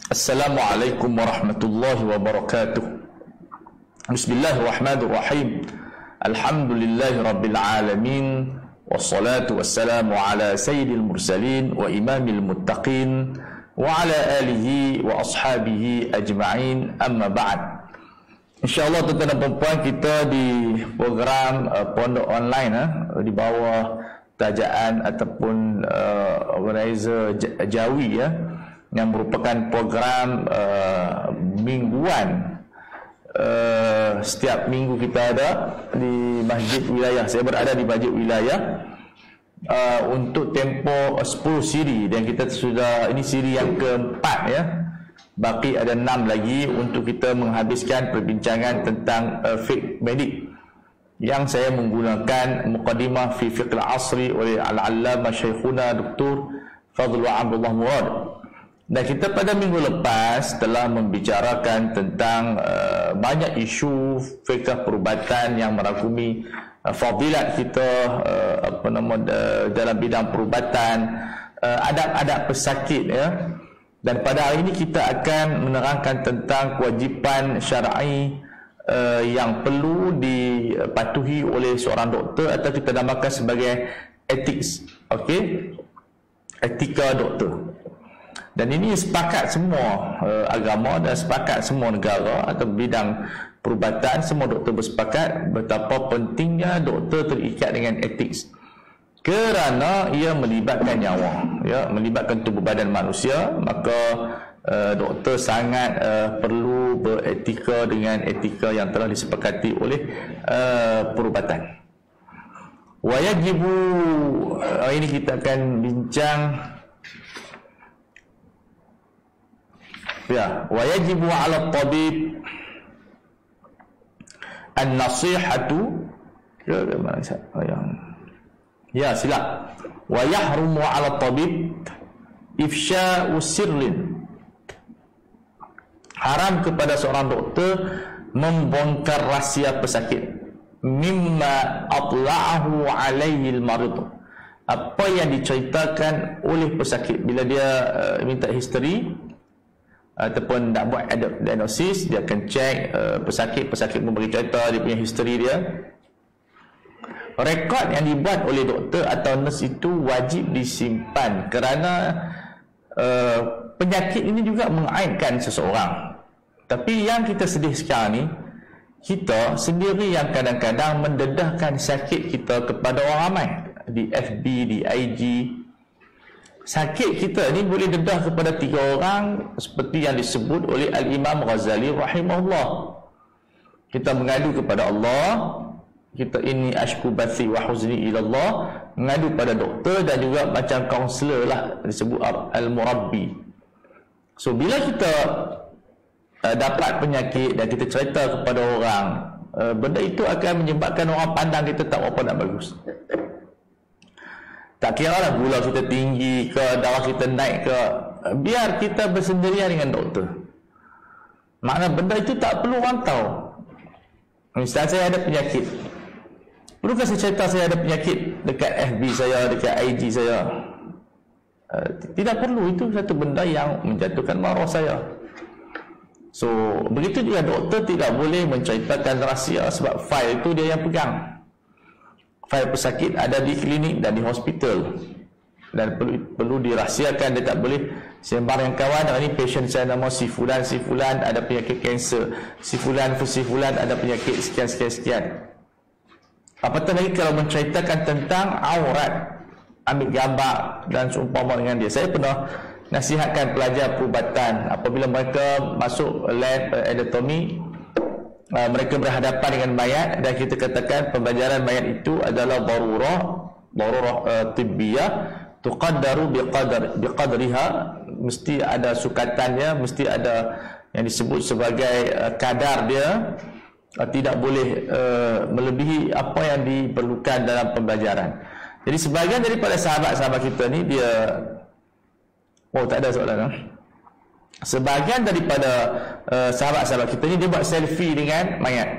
Assalamualaikum warahmatullahi wabarakatuh. Bismillahirrahmanirrahim. Alhamdulillahi rabbil alamin. Wassalatu wassalamu ala sayyidil mursalin wa imamil muttaqin wa ala alihi wa ashabihi ajma'in, amma ba'd. InsyaAllah tuan-tuan dan puan-puan, kita di program Pondok Online di bawah tajaan ataupun Organizer Jawi yang merupakan program mingguan. Setiap minggu kita ada di masjid wilayah. Saya berada di masjid wilayah untuk tempoh 10 siri, dan kita sudah, ini siri yang keempat ya. Baki ada 6 lagi untuk kita menghabiskan perbincangan tentang fiqh medik, yang saya menggunakan muqaddimah fi fiqh al-asri oleh al-allamah Syekhuna Dr. Fadlul Abdullah Murad. Dan kita pada minggu lepas telah membicarakan tentang banyak isu fiqh perubatan yang merangkumi fadilat kita dalam bidang perubatan, adab-adab pesakit ya. Dan pada hari ini kita akan menerangkan tentang kewajipan syar'i yang perlu dipatuhi oleh seorang doktor, atau kita namakan sebagai ethics, okey, etika doktor. Dan ini sepakat semua agama dan sepakat semua negara atau bidang perubatan, semua doktor bersepakat betapa pentingnya doktor terikat dengan etik, kerana ia melibatkan nyawa, ya, melibatkan tubuh badan manusia. Maka doktor sangat perlu beretika dengan etika yang telah disepakati oleh perubatan. Wajibu, ini kita akan bincang. Ya, wa yajibu 'ala at-tabib an-nasihatu, ya silap. Wa yahrumu 'ala at-tabib ifsha'u sirrin. Haram kepada seorang doktor membongkar rahsia pesakit. Mimma atla'ahu 'alaihi al-marid. Apa yang diceritakan oleh pesakit bila dia minta history ataupun nak buat diagnosis, dia akan cek pesakit memberi cerita dia punya history dia. Rekod yang dibuat oleh doktor atau nurse itu wajib disimpan, kerana penyakit ini juga mengaibkan seseorang. Tapi yang kita sedih sekarang ni, kita sendiri yang kadang-kadang mendedahkan sakit kita kepada orang ramai di FB, di IG. Sakit kita ni boleh dedah kepada 3 orang, seperti yang disebut oleh Al-Imam Ghazali rahimahullah. Kita mengadu kepada Allah, kita ini ashku bathi wa huzni ila Allah, mengadu pada doktor dan juga macam kaunselor lah, disebut al-murabbi. So bila kita dapat penyakit dan kita cerita kepada orang, benda itu akan menyebabkan orang pandang kita tak apa nak bagus. Tak kira lah gula kita tinggi ke, darah kita naik ke, biar kita bersendirian dengan doktor. Makna benda itu tak perlu orang tahu. Misal saya ada penyakit, perlukah saya cerita saya ada penyakit dekat FB saya, dekat IG saya? Tidak perlu. Itu satu benda yang menjatuhkan maruah saya. So begitu juga doktor tidak boleh menceritakan rahsia, sebab fail itu dia yang pegang. Fail pesakit ada di klinik dan di hospital, dan perlu dirahsiakan. Dia tak boleh sembarang kawan, ini patient saya nama si fulan ada penyakit kanser, si fulan ada penyakit sekian. Apatah lagi kalau menceritakan tentang aurat, ambil gambar dan seumpama dengan dia. Saya pernah nasihatkan pelajar perubatan, apabila mereka masuk lab anatomi, mereka berhadapan dengan mayat, dan kita katakan pembelajaran mayat itu adalah darurah tibbiyah tuqaddaru biqadriha, mesti ada sukatannya, mesti ada yang disebut sebagai kadar dia, tidak boleh melebihi apa yang diperlukan dalam pembelajaran. Jadi sebahagian daripada sahabat-sahabat kita ni dia tak ada soalan. Sebahagian daripada sahabat-sahabat kita ni dia buat selfie dengan mayat.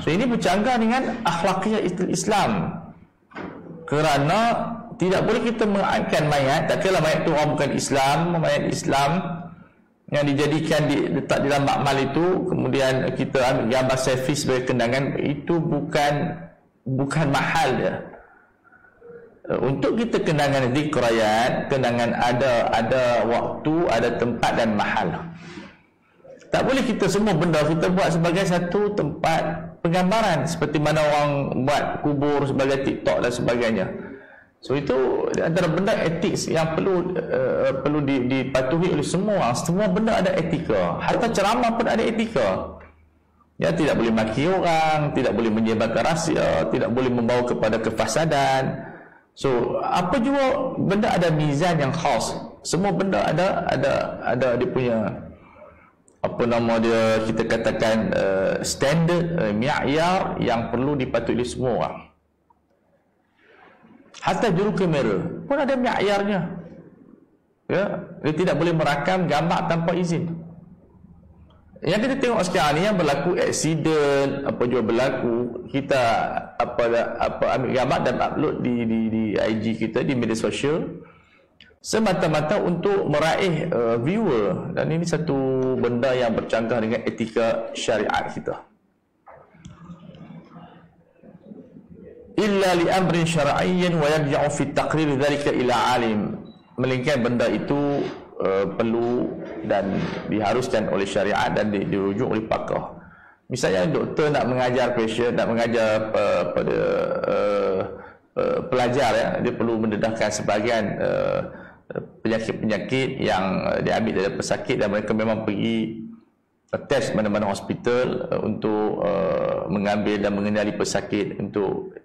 So ini bercanggah dengan akhlakiyah Islam, kerana tidak boleh kita mengaitkan mayat. Tak kira mayat tu orang bukan Islam, mayat Islam, yang dijadikan letak di dalam makmal itu, kemudian kita ambil gambar selfie sebagai kenangan, itu bukan mahal dia. Untuk kita kenangan zikrayat, kenangan ada waktu, ada tempat dan mahal. Tak boleh kita semua benda kita buat sebagai satu tempat penggambaran, seperti mana orang buat kubur sebagai TikTok dan sebagainya. So itu antara benda etik yang perlu dipatuhi oleh semua orang. Semua benda ada etika. Hatta ceramah pun ada etika. Ya, tidak boleh maki orang, tidak boleh menyebarkan rahsia, tidak boleh membawa kepada kefasadan. So apa juga benda ada mizan yang khas. Semua benda ada dia punya apa nama dia, kita katakan standard, mi'yar yang perlu dipatuhi oleh semua orang. Hatta juru kamera pun ada mi'yarnya. Ya, dia tidak boleh merakam gambar tanpa izin. Yang kita tengok sekarang ni yang berlaku aksiden, apa juga berlaku, kita ambil gambar dan upload di IG kita, di media sosial, semata-mata untuk meraih viewer, dan ini satu benda yang bercanggah dengan etika syariat kita. Illa li amrin syar'iyyin wa yarji'u fi taqrir dhalika ila alim, melainkan benda itu perlu dan diharuskan oleh syariat dan dirujuk oleh pakar. Misalnya doktor nak mengajar patient, nak mengajar pada pelajar, ya, dia perlu mendedahkan sebahagian penyakit-penyakit yang diambil dari pesakit, dan mereka memang pergi test mana-mana hospital untuk mengambil dan mengenali pesakit, untuk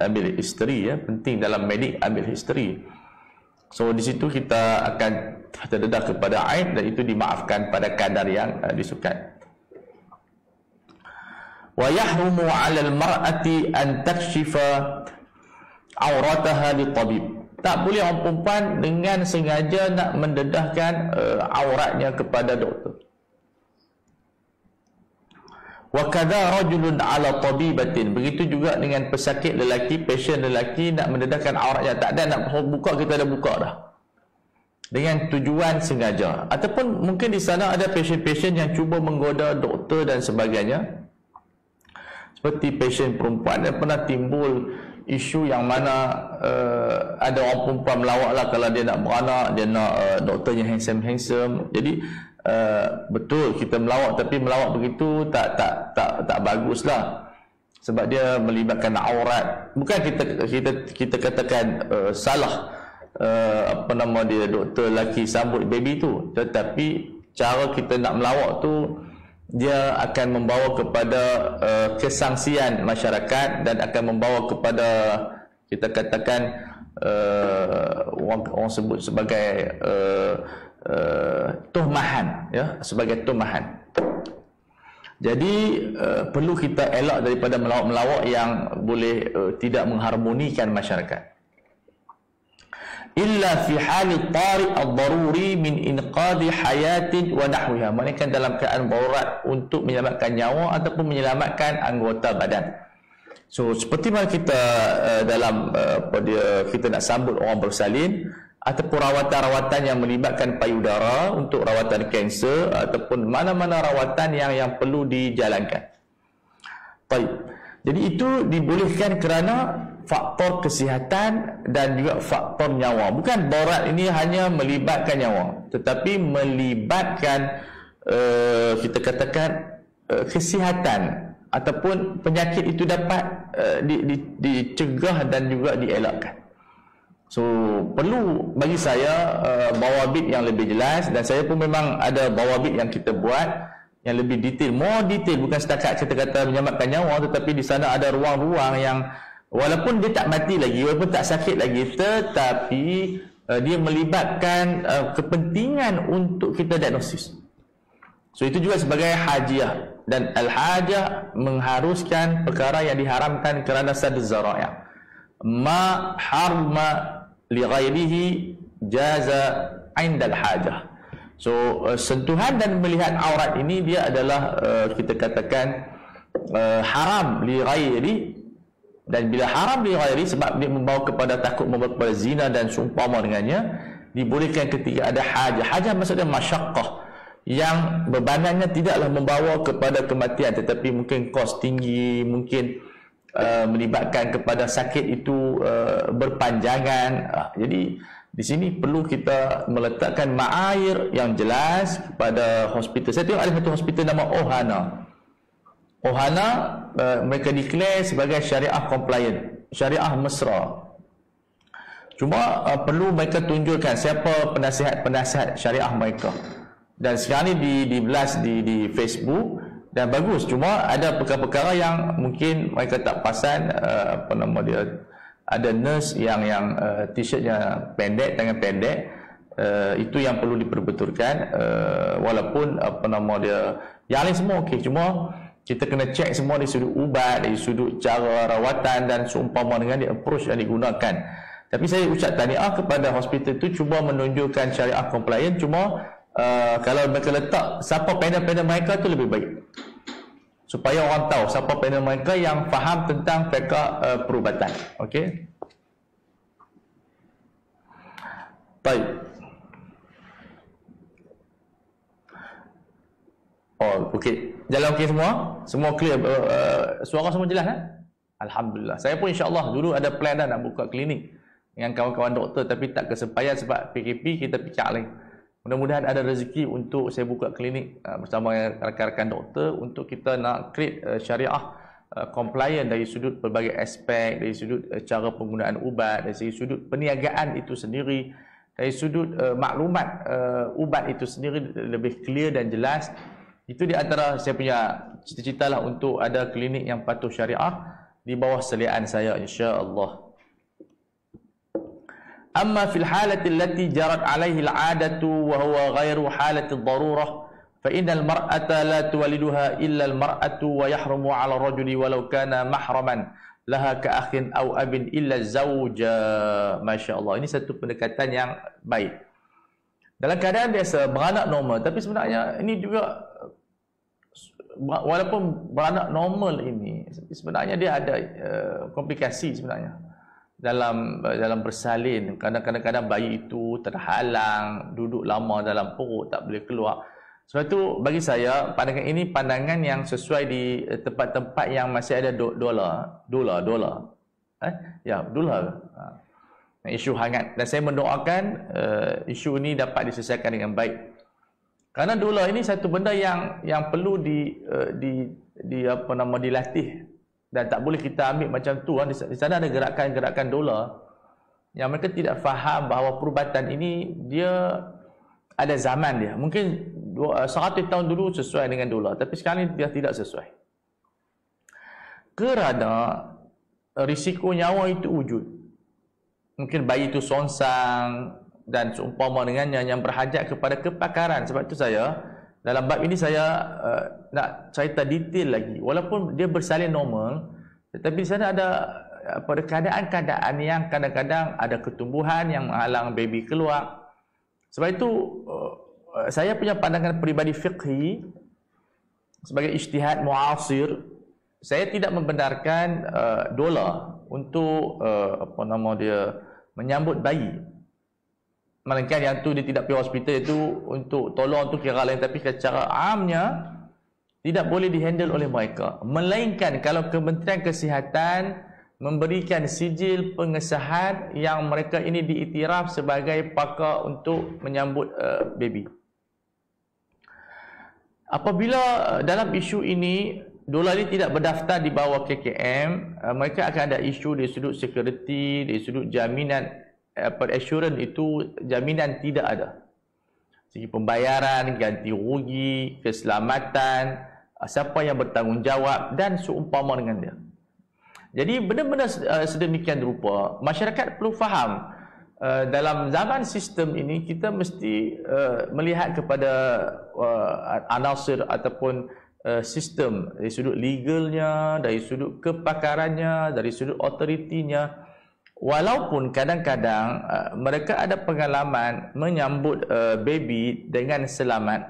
ambil history, ya. Penting dalam medik ambil history. So di situ kita akan terdedah kepada aib, dan itu dimaafkan pada kadar yang disukai. Wa yahrumu 'ala al-mar'ati an takshifa 'aurataha li-tabib. Tak boleh orang perempuan dengan sengaja nak mendedahkan auratnya kepada doktor. Wa kadza rajulun 'ala tabibatin, begitu juga dengan pesakit lelaki, pasien lelaki nak mendedahkan auratnya. Tak ada nak buka, kita dah buka dah, dengan tujuan sengaja. Ataupun mungkin di sana ada pasien-pasien yang cuba menggoda doktor dan sebagainya, seperti pasien perempuan. Dan pernah timbul isu yang mana ada orang perempuan melawak lah, kalau dia nak beranak, dia nak doktornya handsome. Jadi betul kita melawak, tapi melawak begitu tak bagus lah, sebab dia melibatkan aurat. Bukan kita katakan salah apa nama dia, doktor lelaki sambut baby tu, tetapi cara kita nak melawak tu dia akan membawa kepada kesangsian masyarakat, dan akan membawa kepada, kita katakan orang sebut sebagai tuhmahan, ya, sebagai tuhmahan. Jadi perlu kita elak daripada melawak-melawak yang boleh tidak mengharmonikan masyarakat. Illa fi hali tari' ad-daruri min inqadi hayatin wa nahwiha, melainkan dalam keadaan darurat untuk menyelamatkan nyawa ataupun menyelamatkan anggota badan. So seperti mana kita dalam kita nak sambut orang bersalin, ataupun rawatan-rawatan yang melibatkan payudara untuk rawatan kanser, ataupun mana-mana rawatan yang perlu dijalankan. Baik. Jadi itu dibolehkan kerana faktor kesihatan dan juga faktor nyawa. Bukan darurat ini hanya melibatkan nyawa, tetapi melibatkan kita katakan kesihatan, ataupun penyakit itu dapat dicegah dan juga dielakkan. So perlu bagi saya bawabit yang lebih jelas, dan saya pun memang ada bawabit yang kita buat yang lebih detail, more detail, bukan setakat kata-kata menyelamatkan nyawa, tetapi di sana ada ruang-ruang yang walaupun dia tak mati lagi, walaupun tak sakit lagi, tetapi dia melibatkan kepentingan untuk kita diagnosis. So itu juga sebagai hajiah, dan al-hajah mengharuskan perkara yang diharamkan kerana sadd zara'i'. Ma harma li ghairihi jaza 'inda al-hajah. So sentuhan dan melihat aurat ini dia adalah kita katakan haram li ghairi, dan bila haram li ghairi sebab dia membawa kepada takut, membawa kepada zina dan seumpama dengannya, dibolehkan ketika ada hajah. Hajah maksudnya masyaqqah, yang bebanannya tidaklah membawa kepada kematian, tetapi mungkin kos tinggi, mungkin melibatkan kepada sakit itu berpanjangan. Jadi di sini perlu kita meletakkan ma'ayir yang jelas kepada hospital. Saya tengok ada satu hospital nama Ohana. Ohana mereka declare sebagai syariah compliant, syariah mesra. Cuma perlu mereka tunjukkan siapa penasihat syariah mereka. Dan sekarang ni dibelas di Facebook dan bagus. Cuma ada perkara-perkara yang mungkin mereka tak perasan, apa nama dia, ada nurse yang t-shirtnya pendek, tangan pendek. Itu yang perlu diperbetulkan. Walaupun apa nama dia, yang lain semua okey, cuma kita kena cek semua dari sudut ubat, dari sudut cara rawatan dan seumpama dengan di approach yang digunakan. Tapi saya ucap tahniah kepada hospital itu cuba menunjukkan syariah compliant. Cuma kalau mereka letak siapa panel-panel mereka tu lebih baik, supaya orang tahu siapa panel mereka yang faham tentang fiqh perubatan. Okey. Baik. Oh, okey. Jalan okey semua? Semua clear? Suara semua jelas kan? Alhamdulillah. Saya pun insya-Allah dulu ada plan dah nak buka klinik dengan kawan-kawan doktor, tapi tak kesampaian sebab PKP, kita fikir lain. Mudah-mudahan ada rezeki untuk saya buka klinik bersama rakan-rakan doktor untuk kita nak create syariah compliant dari sudut pelbagai aspek, dari sudut cara penggunaan ubat, dari sudut perniagaan itu sendiri, dari sudut maklumat ubat itu sendiri lebih clear dan jelas. Itu di antara saya punya cita-cita lah, untuk ada klinik yang patuh syariah di bawah seliaan saya insya-Allah. أما في الحالة التي جرت عليه العادة وهو غير حالة الضرورة فإن المرأة لا تولدها إلا المرأة ويحرم على الرجل ولو كان محرما لها كأخ أو أب إلا الزوج. Masya Allah, ini satu pendekatan yang baik. Dalam keadaan biasa beranak normal, tapi sebenarnya ini juga walaupun beranak normal ini sebenarnya dia ada komplikasi sebenarnya. Dalam bersalin, kadang-kadang bayi itu terhalang, duduk lama dalam perut, tak boleh keluar. Sebab itu bagi saya pandangan ini pandangan yang sesuai di tempat-tempat yang masih ada dola. Isu hangat, dan saya mendoakan isu ini dapat diselesaikan dengan baik. Karena dola ini satu benda yang perlu dilatih. Dan tak boleh kita ambil macam tu. Di sana ada gerakan-gerakan dola yang mereka tidak faham bahawa perubatan ini dia ada zaman dia. Mungkin 100 tahun dulu sesuai dengan dola, tapi sekarang ini dia tidak sesuai. Kerana risiko nyawa itu wujud. Mungkin bayi itu songsang dan seumpama dengannya yang berhajat kepada kepakaran. Sebab itu saya dalam bab ini saya nak cerita detail lagi. Walaupun dia bersalin normal, tetapi di sana ada pada keadaan-keadaan yang kadang-kadang ada ketumbuhan yang menghalang baby keluar. Sebab itu saya punya pandangan peribadi fiqhi sebagai ijtihad muasir, saya tidak membenarkan dola untuk menyambut bayi. Melainkan yang tu dia tidak pergi hospital itu untuk tolong tu kira lain, tapi secara amnya tidak boleh dihandle oleh mereka. Melainkan kalau Kementerian Kesihatan memberikan sijil pengesahan yang mereka ini diiktiraf sebagai pakar untuk menyambut baby. Apabila dalam isu ini dola ini tidak berdaftar di bawah KKM, mereka akan ada isu dari sudut security, dari sudut jaminan. Assurance itu jaminan tidak ada. Segi pembayaran, ganti rugi, keselamatan, siapa yang bertanggungjawab dan seumpama dengan dia. Jadi benda-benda sedemikian rupa, masyarakat perlu faham dalam zaman sistem ini kita mesti melihat kepada anasir ataupun sistem dari sudut legalnya, dari sudut kepakarannya, dari sudut otoritinya. Walaupun kadang-kadang mereka ada pengalaman menyambut baby dengan selamat,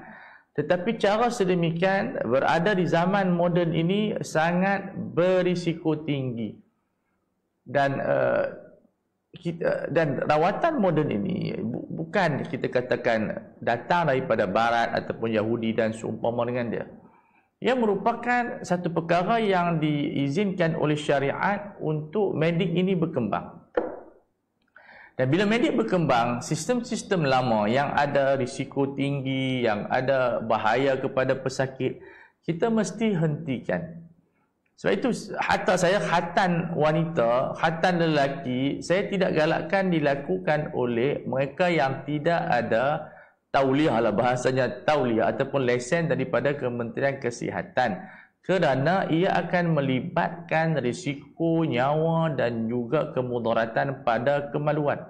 tetapi cara sedemikian berada di zaman moden ini sangat berisiko tinggi. Dan rawatan moden ini bukan kita katakan datang daripada Barat ataupun Yahudi dan seumpama dengan dia. Ia merupakan satu perkara yang diizinkan oleh syariat untuk medik ini berkembang. Dan bila medik berkembang, sistem-sistem lama yang ada risiko tinggi, yang ada bahaya kepada pesakit, kita mesti hentikan. Sebab itu hatta saya khatan wanita, khatan lelaki, saya tidak galakkan dilakukan oleh mereka yang tidak ada tauliah lah, bahasanya tauliah ataupun lesen daripada Kementerian Kesihatan, kerana ia akan melibatkan risiko nyawa dan juga kemudaratan pada kemaluan.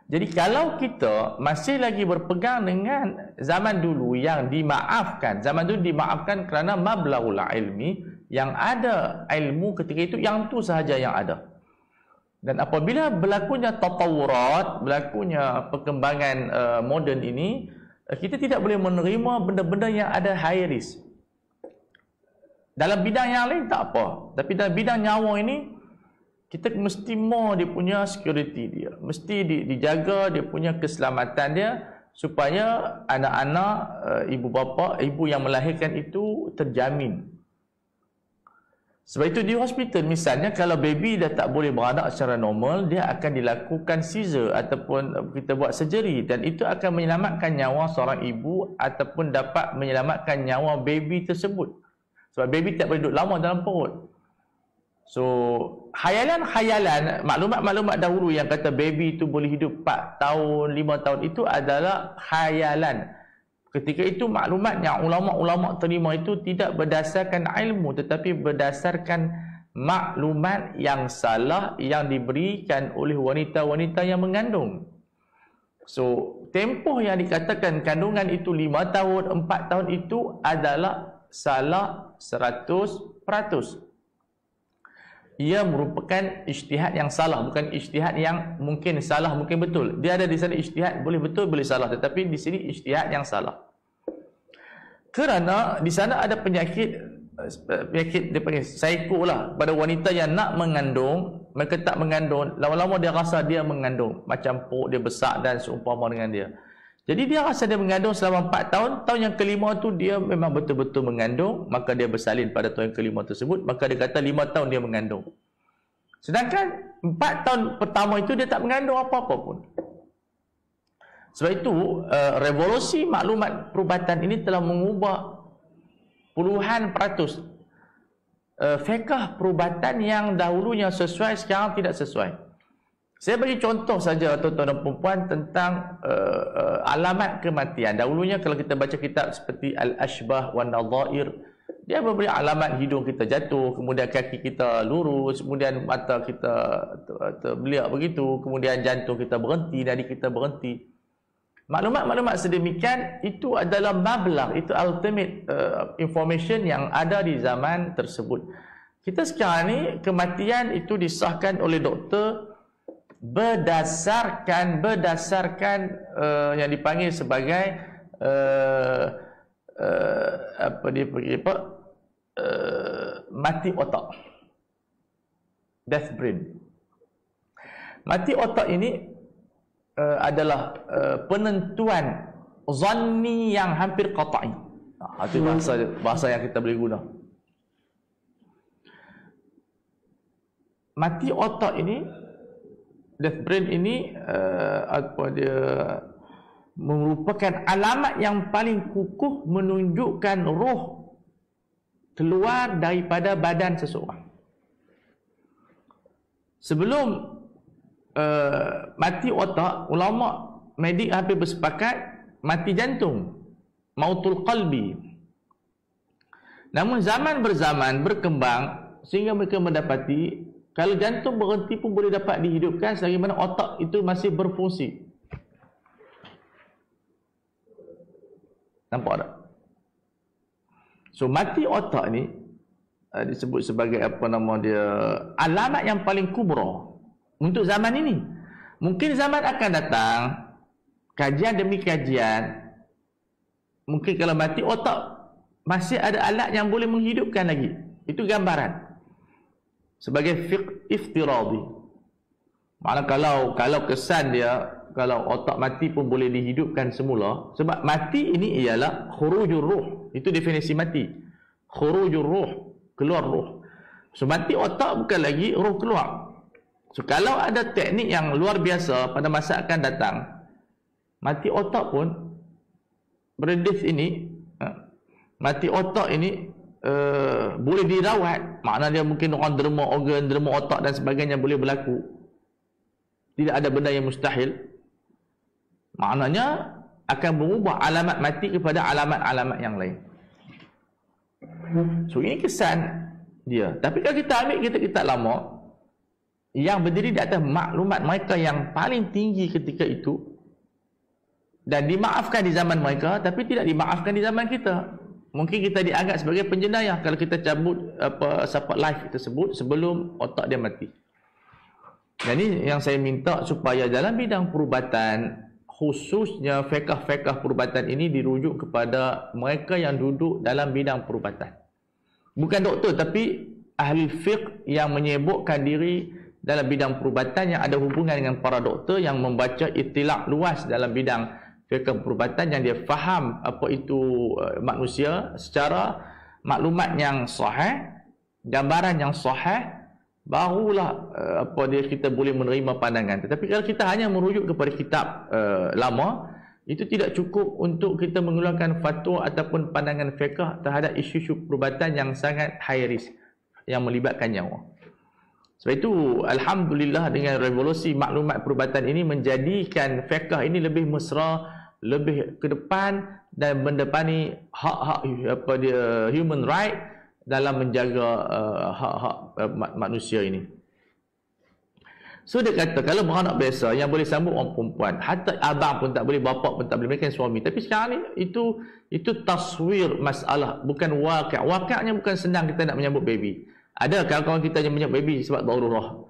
Jadi kalau kita masih lagi berpegang dengan zaman dulu yang dimaafkan, zaman dulu dimaafkan kerana mablaghul ilmi, yang ada ilmu ketika itu yang tu sahaja yang ada. Dan apabila berlakunya tatawurat, berlakunya perkembangan moden ini, kita tidak boleh menerima benda-benda yang ada high risk. Dalam bidang yang lain tak apa, tapi dalam bidang nyawa ini kita mesti mau dia punya security dia, mesti dijaga dia punya keselamatan dia, supaya anak-anak, ibu bapa, ibu yang melahirkan itu terjamin. Sebab itu di hospital misalnya, kalau baby dah tak boleh beranak secara normal, dia akan dilakukan caesar ataupun kita buat surgery, dan itu akan menyelamatkan nyawa seorang ibu ataupun dapat menyelamatkan nyawa baby tersebut. Sebab baby tak boleh duduk lama dalam perut. So, khayalan-khayalan, maklumat-maklumat dahulu yang kata baby itu boleh hidup 4 tahun, 5 tahun, itu adalah khayalan. Ketika itu maklumat yang ulama-ulama terima itu tidak berdasarkan ilmu, tetapi berdasarkan maklumat yang salah yang diberikan oleh wanita-wanita yang mengandung. So, tempoh yang dikatakan kandungan itu 5 tahun, 4 tahun itu adalah salah 100%. Ia merupakan ijtihad yang salah, bukan ijtihad yang mungkin salah, mungkin betul. Dia ada di sana ijtihad boleh betul, boleh salah, tetapi di sini ijtihad yang salah. Kerana di sana ada penyakit dia panggil psycho lah, pada wanita yang nak mengandung, mereka tak mengandung, lama-lama dia rasa dia mengandung, macam perut dia besar dan seumpama dengan dia. Jadi dia rasa dia mengandung selama 4 tahun, tahun yang kelima tu dia memang betul-betul mengandung, maka dia bersalin pada tahun yang kelima tersebut, maka dia kata 5 tahun dia mengandung. Sedangkan 4 tahun pertama itu dia tak mengandung apa-apa pun. Sebab itu revolusi maklumat perubatan ini telah mengubah puluhan peratus fiqh perubatan yang dahulunya sesuai, sekarang tidak sesuai. Saya bagi contoh saja tuan-tuan dan puan tentang alamat kematian. Dahulunya kalau kita baca kitab seperti Al-Ashbah wan Nadhair, dia memberi alamat hidung kita jatuh, kemudian kaki kita lurus, kemudian mata kita terbeliak begitu, kemudian jantung kita berhenti, nadi kita berhenti. Maklumat-maklumat sedemikian itu adalah mablagh, itu ultimate information yang ada di zaman tersebut. Kita sekarang ni kematian itu disahkan oleh doktor berdasarkan yang dipanggil sebagai mati otak, death brain. Mati otak ini adalah penentuan zanni yang hampir qat'i. Itu bahasa yang kita boleh guna. Mati otak ini, death brain ini dia merupakan alamat yang paling kukuh menunjukkan roh keluar daripada badan seseorang. Sebelum mati otak, ulama medik hampir bersepakat mati jantung, mautul qalbi. Namun zaman berzaman berkembang sehingga mereka mendapati kalau jantung berhenti pun boleh dapat dihidupkan selagi mana otak itu masih berfungsi. Nampak tak? So mati otak ni disebut sebagai apa nama dia, alamat yang paling kubra untuk zaman ini. Mungkin zaman akan datang, kajian demi kajian, mungkin kalau mati otak masih ada alat yang boleh menghidupkan lagi. Itu gambaran sebagai fiqh iftiradi. Maknanya kalau kesan dia, kalau otak mati pun boleh dihidupkan semula, sebab mati ini ialah khurujur ruh. Itu definisi mati. Khurujur ruh, keluar ruh. So mati otak bukan lagi, ruh keluar. So kalau ada teknik yang luar biasa pada masa akan datang, mati otak pun berdis ini, mati otak ini boleh dirawat. Maknanya dia mungkin orang derma organ, derma otak dan sebagainya boleh berlaku. Tidak ada benda yang mustahil. Maknanya akan berubah alamat mati kepada alamat-alamat yang lain. So ini kesan dia. Tapi kalau kita ambil kitab-kitab lama yang berdiri di atas maklumat mereka yang paling tinggi ketika itu, dan dimaafkan di zaman mereka, tapi tidak dimaafkan di zaman kita. Mungkin kita dianggap sebagai penjenayah kalau kita cabut support life tersebut sebelum otak dia mati. Jadi yang saya minta supaya dalam bidang perubatan, khususnya fiqh-fiqh perubatan ini dirujuk kepada mereka yang duduk dalam bidang perubatan. Bukan doktor, tapi ahli fiqh yang menyebutkan diri dalam bidang perubatan, yang ada hubungan dengan para doktor, yang membaca itilak luas dalam bidang fiqh perubatan, yang dia faham apa itu manusia secara maklumat yang sahih, gambaran yang sahih, barulah kita boleh menerima pandangan. Tetapi kalau kita hanya merujuk kepada kitab lama, itu tidak cukup untuk kita mengeluarkan fatwa ataupun pandangan fiqh terhadap isu-isu perubatan yang sangat high risk, yang melibatkan nyawa. Sebab itu alhamdulillah dengan revolusi maklumat perubatan ini menjadikan fiqh ini lebih mesra, lebih ke depan dan mendepani hak-hak human right dalam menjaga hak-hak manusia ini. So dia kata kalau beranak biasa yang boleh sambut orang perempuan, hatta abang pun tak boleh, bapa pun tak boleh, mereka suami. Tapi sekarang ni itu taswir masalah, bukan waqi'. Waqi'nya bukan senang kita nak menyambut baby. Ada kawan-kawan kita yang menyambut baby sebab darurah,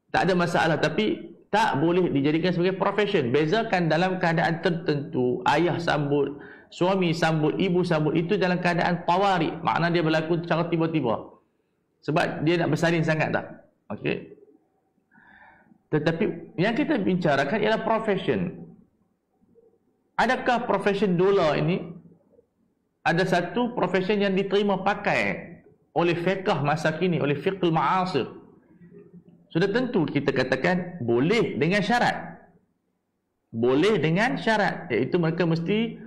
tak ada masalah, tapi tak boleh dijadikan sebagai profession. Bezakan dalam keadaan tertentu, ayah sambut, suami sambut, ibu sambut, itu dalam keadaan tawari, makna dia berlaku secara tiba-tiba sebab dia nak bersalin sangat tak. Okey. Tetapi yang kita bicarakan ialah profession. Adakah profession doula ini ada satu profession yang diterima pakai oleh fiqh masa kini, oleh fiqh ma'asir? Sudah tentu kita katakan boleh dengan syarat. Boleh dengan syarat, iaitu mereka mesti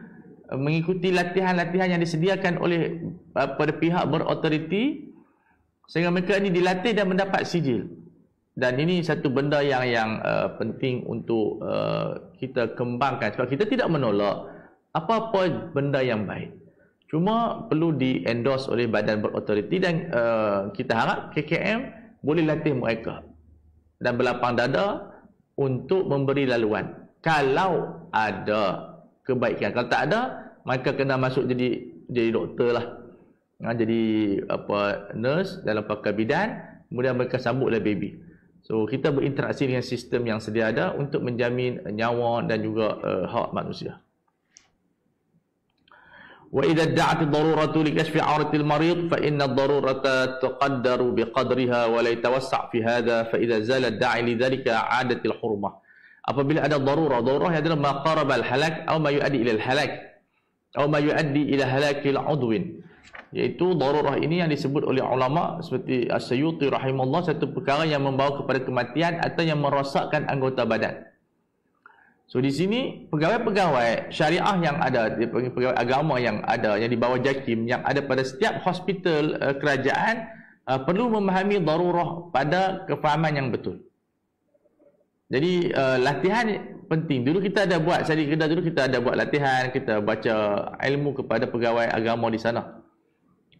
mengikuti latihan-latihan yang disediakan oleh pada pihak berautoriti, sehingga mereka ini dilatih dan mendapat sijil. Dan ini satu benda yang penting untuk kita kembangkan, sebab kita tidak menolak apa-apa benda yang baik, cuma perlu di-endorse oleh badan berautoriti. Dan kita harap KKM boleh latih mereka dan berlapang dada untuk memberi laluan kalau ada kebaikan. Kalau tak ada, mereka kena masuk jadi doktor lah, jadi nurse dalam pakar bidan, kemudian mereka sambutlah baby. So kita berinteraksi dengan sistem yang sedia ada untuk menjamin nyawa dan juga hak manusia. Wa idza da'at ad-daruratu li kashfi 'awrati al-marid fa inna ad-darurata tuqaddaru biqadriha wa la yatawassa' fi hadha fa idza zala ad-da'i li dhalika 'adat al-hurmah. Apabila ada darurah adalah ma qaraba al-halak atau ma yuaddi ila al-halak atau ma yuaddi ila halakil 'udwin, iaitu darurah ini yang disebut oleh ulama seperti As-Suyuti rahimahullah, satu perkara yang membawa kepada kematian atau yang merosakkan anggota badan. So di sini pegawai-pegawai syariah yang ada, pegawai agama yang ada, yang di bawah JAKIM, yang ada pada setiap hospital kerajaan, perlu memahami darurah pada kefahaman yang betul. Jadi latihan penting. Dulu kita ada buat, Sari Kedah dulu kita ada buat latihan, kita baca ilmu kepada pegawai agama di sana.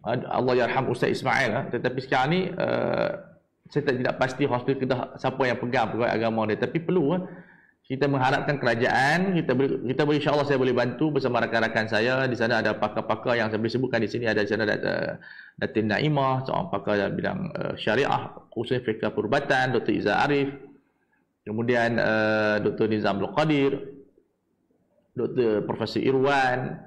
Allah yarham Ustaz Ismail, tetapi sekarang ni saya tidak pasti hospital Kedah siapa yang pegang pegawai agama dia, tapi perlu kita mengharapkan kerajaan, kita boleh, insya-Allah saya boleh bantu bersama rakan-rakan saya. Di sana ada pakar-pakar yang saya boleh sebutkan di sini. Ada di sana Datin Naimah, seorang pakar dalam bidang syariah khususnya fiqh perubatan, Dr. Izzah Arif, kemudian Dr. Nizam Abdul Qadir, Dr. Profesor Irwan,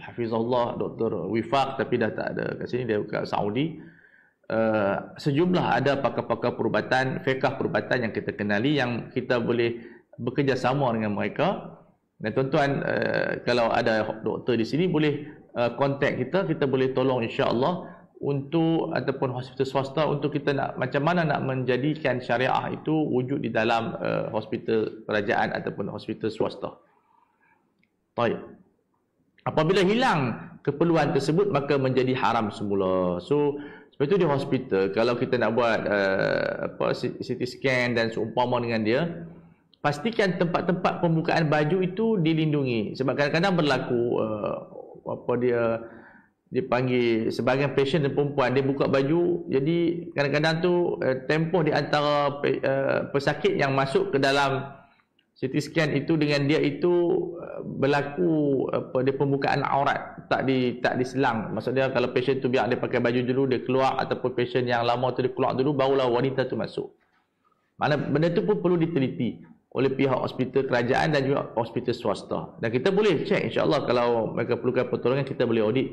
Hafizahullah, Dr. Wifaq, tapi dah tak ada kat sini, dia kat Saudi. sejumlah ada pakar-pakar perubatan, fiqh perubatan yang kita kenali, yang kita boleh bekerjasama dengan mereka. Dan tuan-tuan, kalau ada doktor di sini boleh kontak kita, kita boleh tolong insya-Allah untuk, ataupun hospital swasta untuk kita nak macam mana nak menjadikan syariah itu wujud di dalam hospital kerajaan ataupun hospital swasta. Baik. Apabila hilang keperluan tersebut maka menjadi haram semula. So sebab itu di hospital kalau kita nak buat CT scan dan seumpama dengan dia, pastikan tempat-tempat pembukaan baju itu dilindungi. Sebab kadang-kadang berlaku dia panggil sebahagian pasien dan perempuan, dia buka baju, jadi kadang-kadang tu tempoh di antara pesakit yang masuk ke dalam CT scan itu dengan dia itu berlaku dia pembukaan aurat tak diselang. Maksudnya kalau pasien tu biar dia pakai baju dulu, dia keluar, ataupun pasien yang lama tu dia keluar dulu, barulah wanita tu masuk. Mana benda tu pun perlu diteliti oleh pihak hospital kerajaan dan juga hospital swasta. Dan kita boleh cek, insya-Allah kalau mereka perlukan pertolongan kita boleh audit.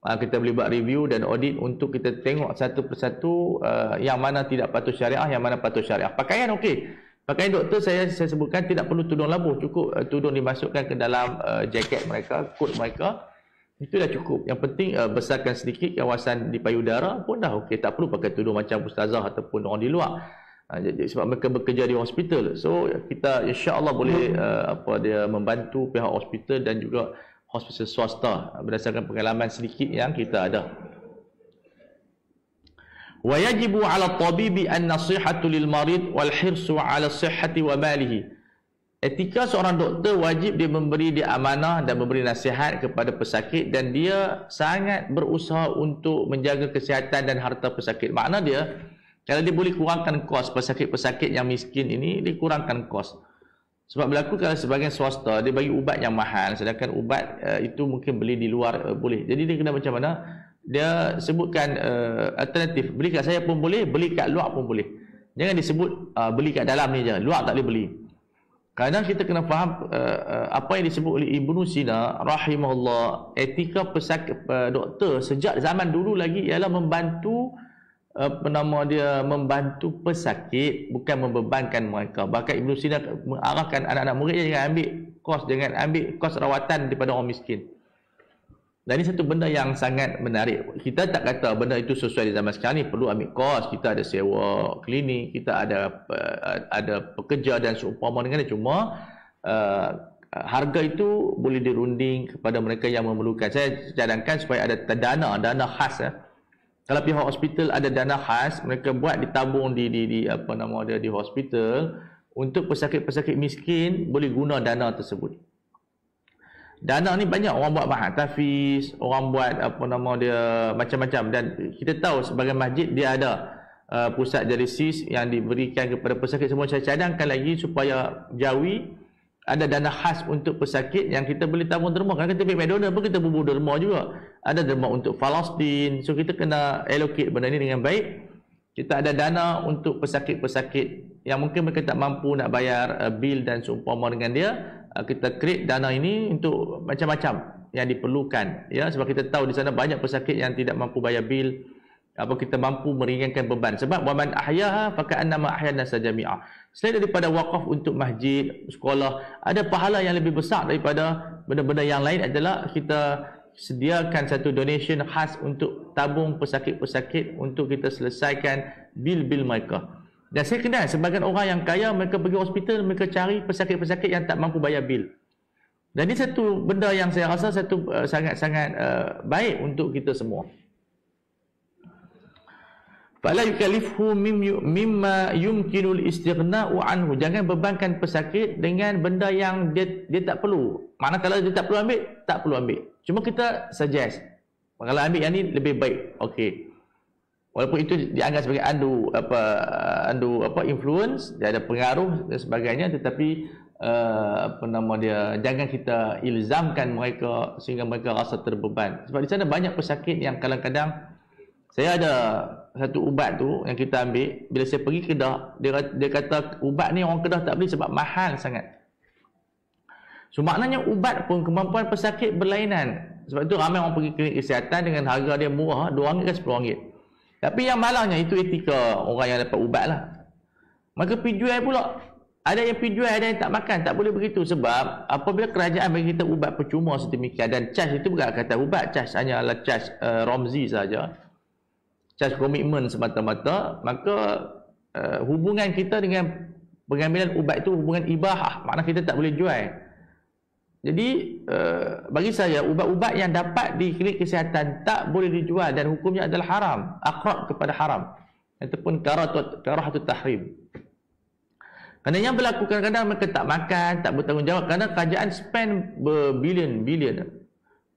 Kita boleh buat review dan audit untuk kita tengok satu persatu yang mana tidak patuh syariah, yang mana patuh syariah. Pakaian okey. Pakaian doktor saya sebutkan tidak perlu tudung labuh, cukup tudung dimasukkan ke dalam jaket mereka, kot mereka. Itu dah cukup. Yang penting besarkan sedikit kawasan di payudara pun dah okey. Tak perlu pakai tudung macam ustazah ataupun orang di luar. Sebab mereka bekerja di hospital. So kita insya-Allah boleh membantu pihak hospital dan juga hospital swasta berdasarkan pengalaman sedikit yang kita ada. Wa yajibu 'ala at-tabibi an-nasihatu lil marid wal hirsu 'ala as-sihhati wa malihi. Etika seorang doktor wajib dia memberi dia amanah dan memberi nasihat kepada pesakit, dan dia sangat berusaha untuk menjaga kesihatan dan harta pesakit. Makna dia kalau dia boleh kurangkan kos pesakit-pesakit yang miskin ini, dia kurangkan kos. Sebab berlaku kalau sebahagian swasta dia bagi ubat yang mahal, sedangkan ubat itu mungkin beli di luar boleh. Jadi dia kena macam mana? Dia sebutkan alternatif. Beli kat saya pun boleh, beli kat luar pun boleh. Jangan disebut beli kat dalam ni je, luar tak boleh beli. Kadang kita kena faham apa yang disebut oleh Ibnu Sina rahimahullah, etika pesakit doktor sejak zaman dulu lagi ialah membantu membantu pesakit, bukan membebankan mereka. Bahkan Ibnu Sina mengarahkan anak-anak murid jangan ambil kos rawatan daripada orang miskin. Dan ini satu benda yang sangat menarik. Kita tak kata benda itu sesuai di zaman sekarang ni perlu ambil kos. Kita ada sewa klinik, kita ada pekerja dan seumpama dengan dia. Cuma harga itu boleh dirunding kepada mereka yang memerlukan. Saya cadangkan supaya ada dana khas. Kalau pihak hospital ada dana khas, mereka buat ditabung di hospital untuk pesakit-pesakit miskin boleh guna dana tersebut. Dana ni banyak orang buat mahatafiz, orang buat macam-macam, dan kita tahu sebagai masjid dia ada pusat dialisis yang diberikan kepada pesakit semua. Saya cadangkan lagi supaya Jawi ada dana khas untuk pesakit yang kita boleh tabung derma. Kalau kita pergi McDonald pun kita bubur derma juga. Ada derma untuk Palestin. So kita kena allocate benda ni dengan baik. Kita ada dana untuk pesakit-pesakit yang mungkin mereka tak mampu nak bayar bil dan seumpama dengan dia. Kita create dana ini untuk macam-macam yang diperlukan. Ya, sebab kita tahu di sana banyak pesakit yang tidak mampu bayar bil. Kita mampu meringankan beban. Sebab waman ahyaha faka'annama ahyana sajami'ah. Selain daripada wakaf untuk masjid, sekolah, ada pahala yang lebih besar daripada benda-benda yang lain adalah kita sediakan satu donation khas untuk tabung pesakit-pesakit untuk kita selesaikan bil-bil mereka. Dan saya kenal sebagian orang yang kaya, mereka pergi hospital, mereka cari pesakit-pesakit yang tak mampu bayar bil. Dan ini satu benda yang saya rasa sangat-sangat baik untuk kita semua. Fala yukallifhu mimma yumkinul istighna'u anhu. Jangan bebankan pesakit dengan benda yang dia tak perlu. Mana kalau dia tak perlu ambil, tak perlu ambil. Cuma kita suggest, kalau ambil yang ni lebih baik. Okey. Walaupun itu dianggap sebagai influence, dia ada pengaruh dan sebagainya, tetapi jangan kita ilzamkan mereka sehingga mereka rasa terbeban. Sebab di sana banyak pesakit yang kadang-kadang, saya ada satu ubat tu yang kita ambil, bila saya pergi Kedah, dia kata ubat ni orang Kedah tak beli sebab mahal sangat. So maknanya ubat pun kemampuan pesakit berlainan. Sebab itu ramai orang pergi klinik kesihatan dengan harga dia murah, RM2 ke RM10. Tapi yang malangnya itu etika orang yang dapat ubat lah. Maka pergi jual pula. Ada yang pergi jual, ada yang tak makan. Tak boleh begitu. Sebab apabila kerajaan bagi kita ubat percuma sedemikian, dan cas itu bukan kata ubat, cas hanyalah cas Romzi saja, cas komitmen semata-mata, maka hubungan kita dengan pengambilan ubat itu hubungan ibahah. Maknanya kita tak boleh jual. Jadi bagi saya ubat-ubat yang dapat di klinik kesihatan tak boleh dijual dan hukumnya adalah haram, aqrab kepada haram ataupun karahatut tahrim. Kerana yang berlaku kadang-kadang mereka tak makan, tak bertanggungjawab kerana kerajaan spend berbilion-bilion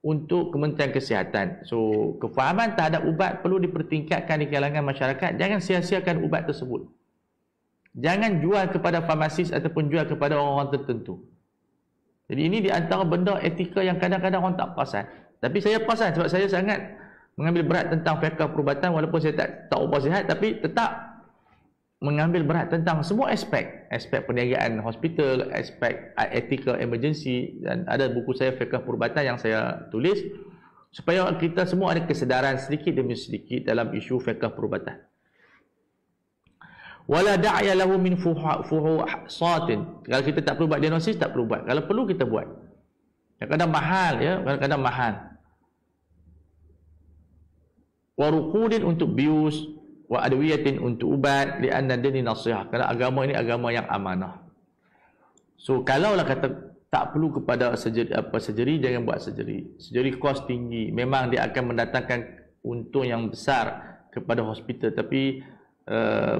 untuk Kementerian Kesihatan. So, kefahaman terhadap ubat perlu dipertingkatkan di kalangan masyarakat. Jangan sia-siakan ubat tersebut. Jangan jual kepada farmasis ataupun jual kepada orang-orang tertentu. Jadi ini di antara benda etika yang kadang-kadang orang tak perasan. Tapi saya perasan sebab saya sangat mengambil berat tentang fiqh perubatan walaupun saya tak ubah sihat, tapi tetap mengambil berat tentang semua aspek perniagaan hospital, aspek etika emergency, dan ada buku saya fiqh perubatan yang saya tulis supaya kita semua ada kesedaran sedikit demi sedikit dalam isu fiqh perubatan. Wala da'ya lahu min fuhusatin. Kalau kita tak perlu buat diagnosis, tak perlu buat. Kalau perlu kita buat. Kadang-kadang mahal ya, kadang-kadang mahal. Wa ruqudin untuk bius, wa adwiyatin untuk ubat, li'anna dini nasihah. Kerana agama ini agama yang amanah. So kalaulah kata tak perlu kepada surgery, jangan buat surgery. Surgery kos tinggi. Memang dia akan mendatangkan untung yang besar kepada hospital, tapi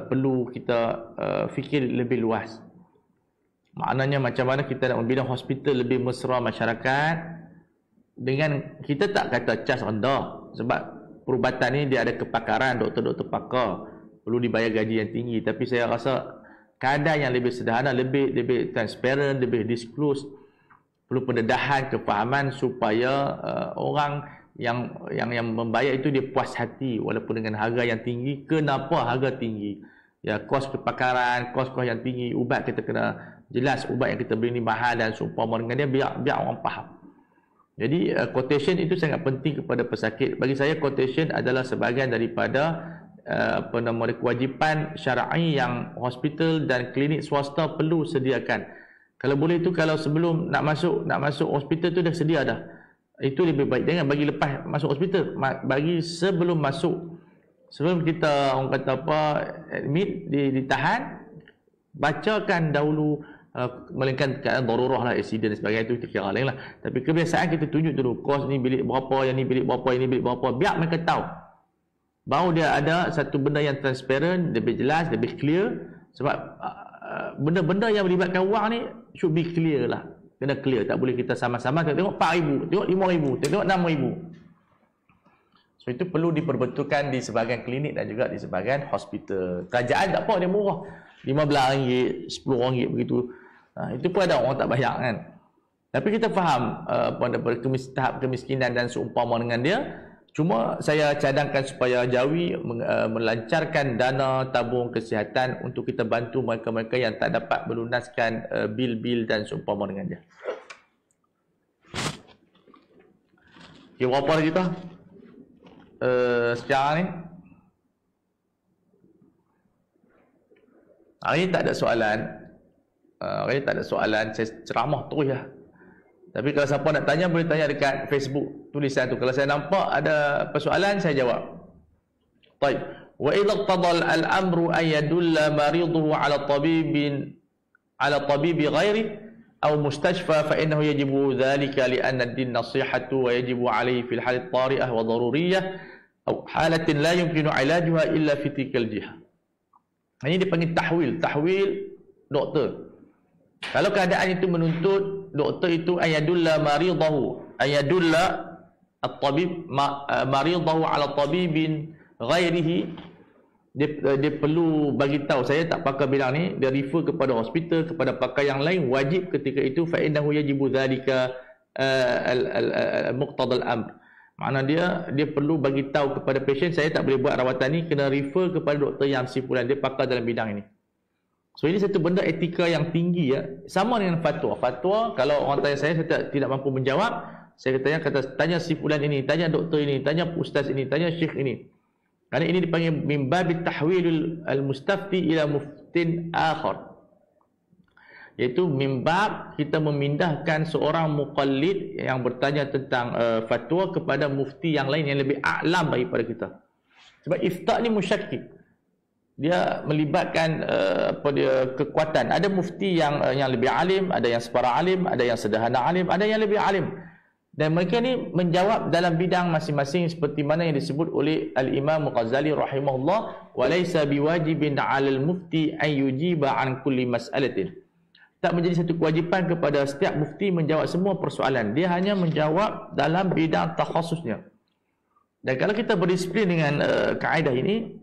perlu kita fikir lebih luas. Maknanya macam mana kita nak membina hospital lebih mesra masyarakat dengan kita tak kata cas rendah, sebab perubatan ni dia ada kepakaran, doktor-doktor pakar, perlu dibayar gaji yang tinggi. Tapi saya rasa keadaan yang lebih sederhana, lebih transparent, lebih disclose, perlu pendedahan, kefahaman supaya orang yang membayar itu dia puas hati walaupun dengan harga yang tinggi. Kenapa harga tinggi? Ya, kos kepakaran, kos yang tinggi, ubat kita kena jelas ubat yang kita beli ni mahal dan seumpama dengan dia, biar orang faham. Jadi quotation itu sangat penting kepada pesakit. Bagi saya quotation adalah sebahagian daripada kewajipan syar'i yang hospital dan klinik swasta perlu sediakan. Kalau boleh itu, kalau sebelum nak masuk hospital tu dah sedia dah. Itu lebih baik. Jangan bagi lepas masuk hospital. Bagi sebelum masuk, sebelum kita orang kata apa admit, ditahan, bacakan dahulu. Melainkan keadaan darurah lah, accident dan sebagainya, itu kita kira lain lah. Tapi kebiasaan kita tunjuk dulu kos ni bilik berapa, yang ni bilik berapa, yang ni bilik berapa, biar mereka tahu. Baru dia ada satu benda yang transparent, lebih jelas, lebih clear. Sebab benda-benda yang melibatkan wang ni should be clear lah. Kena clear, tak boleh kita sama-sama tengok 4,000, tengok 5,000, tengok 6,000. So itu perlu diperbetulkan di sebahagian klinik dan juga di sebahagian hospital. Kerajaan tak apa, dia murah, RM15, RM10 begitu. Itu pun ada orang tak bayar kan. Tapi kita faham tahap kemiskinan dan seumpama dengan dia. Cuma saya cadangkan supaya Jawi melancarkan dana tabung kesihatan untuk kita bantu mereka-mereka yang tak dapat melunaskan bil-bil dan seumpama dengan dia. Okay, berapa lagi kita? Sekarang ni hari ni tak ada soalan. Saya ceramah terus ya. Tapi kalau siapa nak tanya, boleh tanya dekat Facebook tulisan tu. Kalau saya nampak ada persoalan, saya jawab. Baik. Wa idza iqtada al-amru an yadulla mariduhu ala tabibi ghairi aw mustashfa fa innahu yajibu dhalika li anna ad-din nasihatu wa yajibu alayhi fi al-hal at-tari'ah wa daruriyyah aw halatin la yumkinu ilajuha illa fi tilkal jihah. Ini dipanggil tahwil doktor. Kalau keadaan itu menuntut doktor itu ayadulla maridahu, ayadulla at-tabib maridahu ala tabibin ghairihi, dia perlu bagi tahu, saya tak pakar bidang ni, dia refer kepada hospital, kepada pakar yang lain, wajib ketika itu fa innahu yajibu dhalika muqtadal amr. Makna dia perlu bagi tahu kepada pasien, saya tak boleh buat rawatan ni, kena refer kepada doktor yang simpulan, dia pakar dalam bidang ini. So ini satu benda etika yang tinggi ya. Sama dengan fatwa. Fatwa, kalau orang tanya saya tidak mampu menjawab, saya tanya si fulan ini, tanya doktor ini, tanya ustaz ini, tanya syekh ini. Kerana ini dipanggil min babit tahwilul al-mustafti ila muftin akhar. Iaitu min bab kita memindahkan seorang muqallid yang bertanya tentang fatwa kepada mufti yang lain yang lebih a'lam daripada kita. Sebab ifta' ni musyakkik. Dia melibatkan kekuatan. Ada mufti yang lebih alim, ada yang separa alim, ada yang sederhana alim, ada yang lebih alim. Dan mereka ni menjawab dalam bidang masing-masing seperti mana yang disebut oleh Al-Imam Ghazali rahimahullah, wa laysa biwajibin 'alal mufti an yujiba 'an kulli mas'alatin. Tak menjadi satu kewajipan kepada setiap mufti menjawab semua persoalan. Dia hanya menjawab dalam bidang takhasusnya. Dan kalau kita berdisiplin dengan kaedah ini,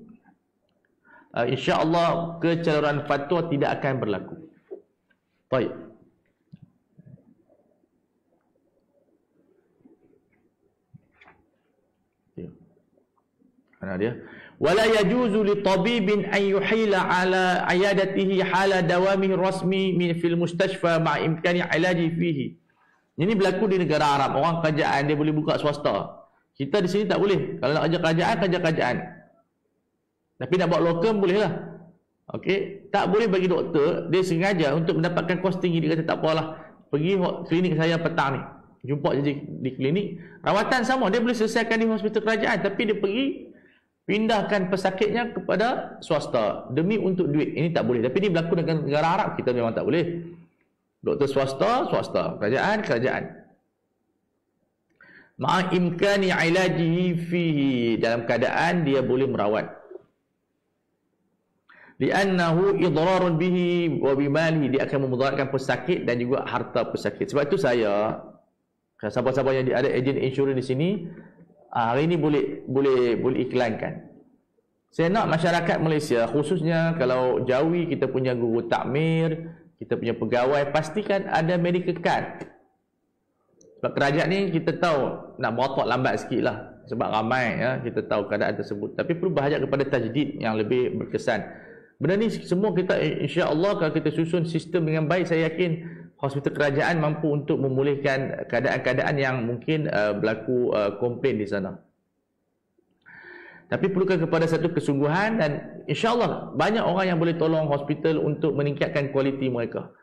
insya-Allah kecelaruan fatwa tidak akan berlaku. Baik. Mana dia? Wala yajuzu li tabibin an yuhila ala ayadatihi hala dawamihi rasmi min fil mustashfa ma imkani ilaji fihi. Ini berlaku di negara Arab. Orang kerajaan dia boleh buka swasta. Kita di sini tak boleh. Kalau nak kerja kerajaan, kerja kerajaan. Tapi nak buat locum bolehlah. Okey, tak boleh bagi doktor dia sengaja untuk mendapatkan kos tinggi. Dia kata tak apalah, pergi klinik saya petang ni. Jumpa je di klinik. Rawatan sama, dia boleh selesaikan di hospital kerajaan, tapi dia pergi pindahkan pesakitnya kepada swasta demi untuk duit. Ini tak boleh. Tapi ini berlaku dengan negara Arab, kita memang tak boleh. Doktor swasta, kerajaan, kerajaan. Ma'a imkani ilajihi fihi, dalam keadaan dia boleh merawat. Li'annahu idrarun bihi wa bimalihi, dia akan memudaratkan pesakit dan juga harta pesakit. Sebab itu saya, siapa-siapa yang ada ejen insurans di sini, hari ini boleh iklankan. Saya nak masyarakat Malaysia, khususnya kalau Jawi, kita punya guru takmir, kita punya pegawai, pastikan ada medical card. Sebab kerajaan ni kita tahu nak berotak lambat sikit lah, sebab ramai ya, kita tahu keadaan tersebut. Tapi perlu berhajat kepada tajdid yang lebih berkesan. Benda ni semua kita, insya-Allah kalau kita susun sistem dengan baik, saya yakin hospital kerajaan mampu untuk memulihkan keadaan-keadaan yang mungkin berlaku komplain di sana. Tapi perlukan kepada satu kesungguhan, dan insya-Allah banyak orang yang boleh tolong hospital untuk meningkatkan kualiti mereka.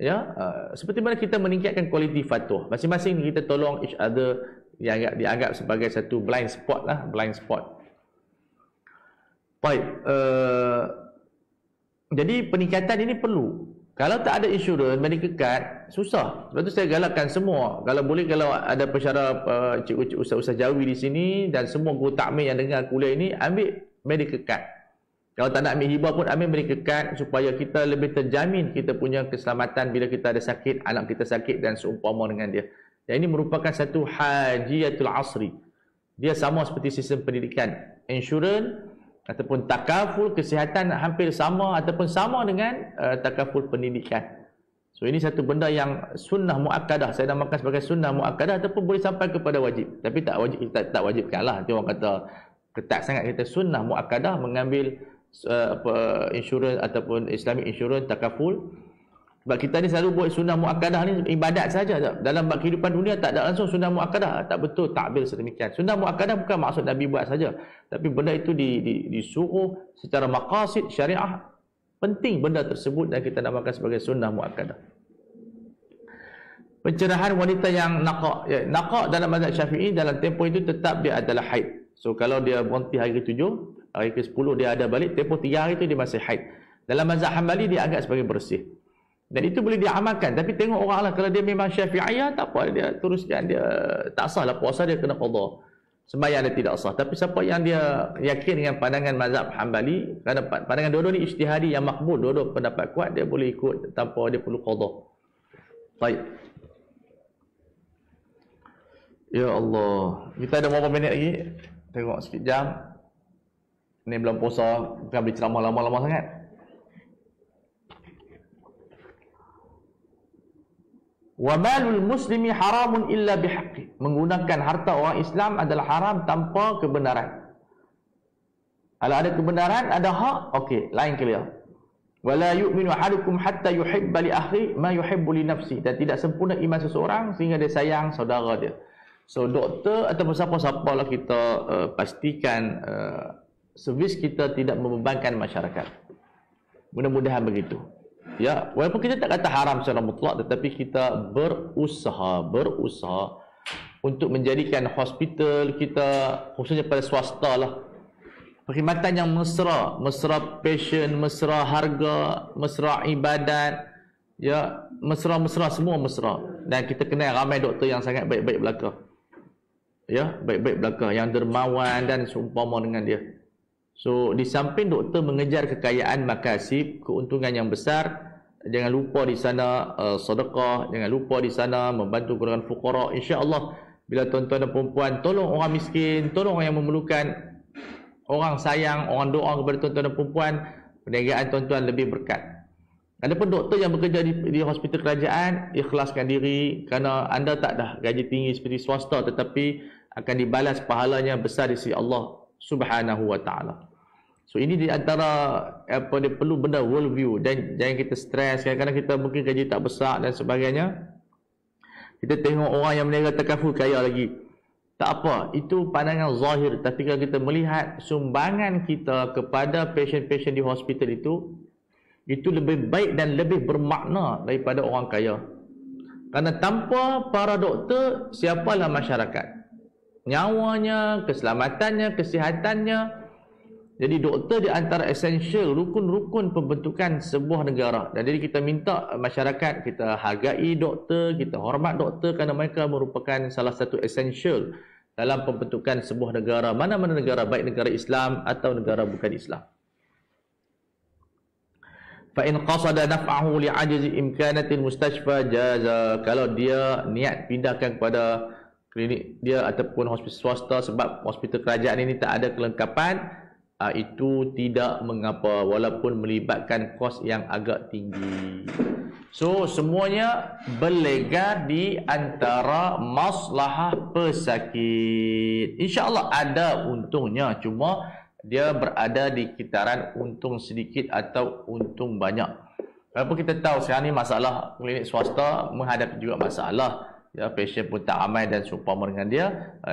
Ya, seperti mana kita meningkatkan kualiti fatwa. Masing-masing kita tolong each other, yang dianggap sebagai satu blind spot lah, blind spot. Baik, jadi peningkatan ini perlu. Kalau tak ada insurans, medical card, susah. Sebab tu saya galakkan semua. Kalau boleh, kalau ada pensyarah cikgu-cikgu ustaz-ustaz Jawi di sini dan semua guru takmir yang dengar kuliah ini, ambil medical card. Kalau tak nak ambil hibah pun ambil medical card, supaya kita lebih terjamin kita punya keselamatan bila kita ada sakit, anak kita sakit dan seumpama dengan dia. Dan ini merupakan satu hajiyatul asri. Dia sama seperti sistem pendidikan. Insurans ataupun takaful kesihatan hampir sama ataupun sama dengan takaful pendidikan. So ini satu benda yang sunnah muakkadah. Saya namakan sebagai sunnah muakkadah, ataupun boleh sampai kepada wajib. Tapi tak wajib, kita tak wajibkanlah. Itu orang kata ketat sangat. Kita sunnah muakkadah mengambil insurans ataupun Islamic insurance takaful. Sebab kita ni selalu buat sunnah muakkadah ni ibadat saja. Dalam kehidupan dunia tak ada langsung sunnah muakkadah. Tak betul takbir sedemikian. Sunnah muakkadah bukan maksud Nabi buat saja, tapi benda itu disuruh secara maqasid syariah. Penting benda tersebut dan kita namakan sebagai sunnah muakkadah. Pencerahan wanita yang naqa'. Ya, naqa' dalam mazhab Syafi'i dalam tempoh itu tetap dia adalah haid. So kalau dia berhenti hari ke-7, hari ke-10 dia ada balik, tempoh 3 hari itu dia masih haid. Dalam mazhab Hambali dia anggap sebagai bersih. Dan itu boleh diamalkan. Tapi tengok orang lah, kalau dia memang Syafi'iyah, tak apa, dia teruskan, dia tak sah lah puasa dia, kena qadha. Sembahyang dia tidak sah. Tapi siapa yang dia yakin dengan pandangan mazhab Hambali, kerana pandangan dua-dua ni ijtihadi yang makbul, dua-dua pendapat kuat, dia boleh ikut tanpa dia perlu qadha. Baik. Ya Allah, kita ada berapa minit lagi? Tengok sikit jam. Ni belum puasa, bukan boleh ceramah lama-lama sangat. Wa malul muslimi haramun illa bihaqqi. Menggunakan harta orang Islam adalah haram tanpa kebenaran. Kalau ada kebenaran, ada hak, okey, lain clear. Wala yu'minu ahadukum hatta yuhibba li akhi ma yuhibbu li nafsi. Dan tidak sempurna iman seseorang sehingga dia sayang saudara dia. So doktor ataupun siapa-siapa lah kita pastikan servis kita tidak membebankan masyarakat. Mudah-mudahan begitu. Ya, walaupun kita tak kata haram secara mutlak, tetapi kita berusaha untuk menjadikan hospital kita, khususnya pada swasta lah, perkhidmatan yang mesra, mesra pasien, mesra harga, mesra ibadat, ya, mesra-mesra, semua mesra. Dan kita kenal ramai doktor yang sangat baik-baik belaka. Ya, baik-baik belaka, yang dermawan dan seumpama dengan dia. So, di samping doktor mengejar kekayaan makasib, keuntungan yang besar, jangan lupa di sana sedekah, jangan lupa di sana membantu golongan fuqara. Insya-Allah bila tuan-tuan dan puan-puan tolong orang miskin, tolong orang yang memerlukan, orang sayang, orang doa kepada tuan-tuan dan puan-puan, perniagaan tuan-tuan lebih berkat. Adapun doktor yang bekerja di hospital kerajaan, ikhlaskan diri kerana anda tak dah gaji tinggi seperti swasta, tetapi akan dibalas pahalanya besar di sisi Allah Subhanahu wa taala. So ini di antara apa dia perlu benda world view, dan jangan kita stres. Kadang-kadang kita mungkin gaji tak besar dan sebagainya. Kita tengok orang yang meniaga takaful kaya lagi. Tak apa, itu pandangan zahir. Tapi kalau kita melihat sumbangan kita kepada pasien-pasien di hospital itu lebih baik dan lebih bermakna daripada orang kaya. Kerana tanpa para doktor, siapalah masyarakat? Nyawanya, keselamatannya, kesihatannya. Jadi doktor di antara essential, rukun-rukun pembentukan sebuah negara. Dan jadi kita minta masyarakat, kita hargai doktor, kita hormat doktor kerana mereka merupakan salah satu essential dalam pembentukan sebuah negara. Mana-mana negara, baik negara Islam atau negara bukan Islam. Fa'in qasada naf'ahu li'ajizi imkanatil mustashfa jaza. Kalau dia niat pindahkan kepada klinik dia ataupun hospital swasta sebab hospital kerajaan ini tak ada kelengkapan, itu tidak mengapa walaupun melibatkan kos yang agak tinggi. So semuanya berlegar di antara maslahah pesakit. InsyaAllah ada untungnya, cuma dia berada di kitaran untung sedikit atau untung banyak. Walaupun kita tahu sekarang ni masalah klinik swasta menghadapi juga masalah, ya, pasien pun tak ramai dan seumpama dengan dia,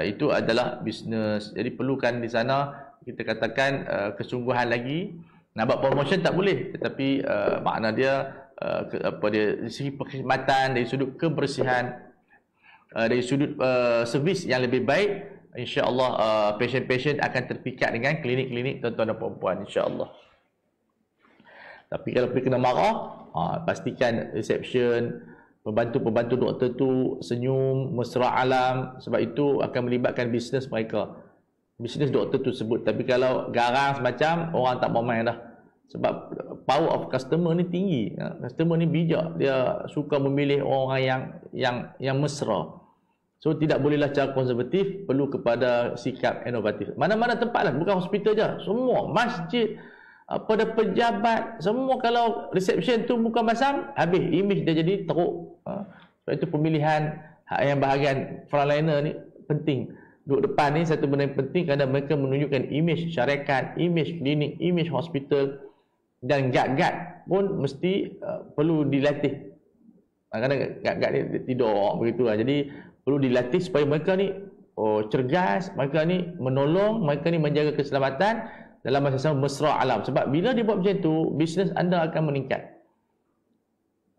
itu adalah bisnes. Jadi perlukan di sana kita katakan kesungguhan lagi. Nak buat promotion tak boleh, tetapi makna dia dari segi perkhidmatan, dari sudut kebersihan, dari sudut servis yang lebih baik, insya-Allah pasien-pasien akan terpikat dengan klinik-klinik tuan-tuan dan puan-puan, insya-Allah. Tapi kalau pergi kena marah, pastikan reception, pembantu-pembantu doktor tu senyum, mesra alam, sebab itu akan melibatkan bisnes mereka, bisnes doktor tu sebut. Tapi kalau garang semacam, orang tak mau main dah. Sebab power of customer ni tinggi. Customer ni bijak, dia suka memilih orang yang mesra. So tidak bolehlah cara konservatif, perlu kepada sikap inovatif. Mana-mana tempat lah, bukan hospital je, semua masjid, pada pejabat, semua kalau reception tu muka masam, habis image dia jadi teruk. Sebab itu pemilihan yang bahagian frontliner ni penting. Duduk depan ni satu benda yang penting kerana mereka menunjukkan image syarikat, image klinik, image hospital, dan guard-guard pun mesti perlu dilatih. Kadang-kadang guard-guard ni tidur begitulah. Jadi perlu dilatih supaya mereka ni cergas, mereka ni menolong, mereka ni menjaga keselamatan dalam masa sama mesra alam. Sebab bila dia buat macam tu, bisnes anda akan meningkat.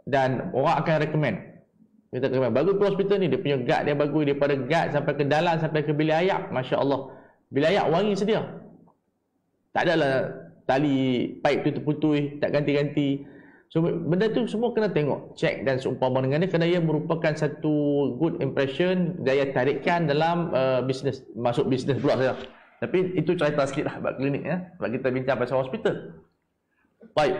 Dan orang akan recommend. Kita kata, bagus ke hospital ni, dia punya guard dia bagus, daripada guard sampai ke dalam, sampai ke bilik ayak, Masya Allah. Bilik ayak wangi sedia. Tak adalah tali pipe tu terputus, tak ganti-ganti. So benda tu semua kena tengok, cek dan seumpama dengan dia, kerana ia merupakan satu good impression, daya tarikan dalam bisnes, masuk bisnes pula saya. Tapi itu cerita sikit lah buat klinik ya, sebab kita bincang pasal hospital. Baik.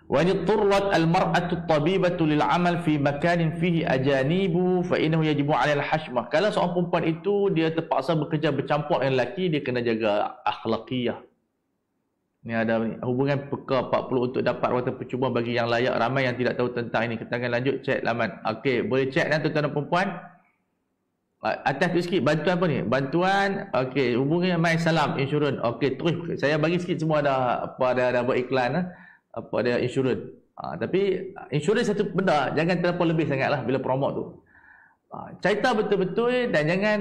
Wa in turrat al-mar'atu at-tabibatu lil-'amal fi makanin fihi ajanibu fa innahu yajibu 'alaiha al-hashmah. Kalau seorang perempuan itu dia terpaksa bekerja bercampur dengan lelaki, dia kena jaga akhlakiyah. Ni ada hubungan peka 40 untuk dapat waktu percuma bagi yang layak. Ramai yang tidak tahu tentang ini. Kita akan lanjut cek laman. Okey, boleh cek dan tuan-tuan dan perempuan. Atas tu sikit, bantuan apa ni? Bantuan, okey, hubungi My Salam Insurance. Okey, terus saya bagi sikit semua ada buat iklan apa ada insurans. Tapi insurans satu benda, jangan terlalu lebih sangatlah bila promote tu. Cerita betul-betul dan jangan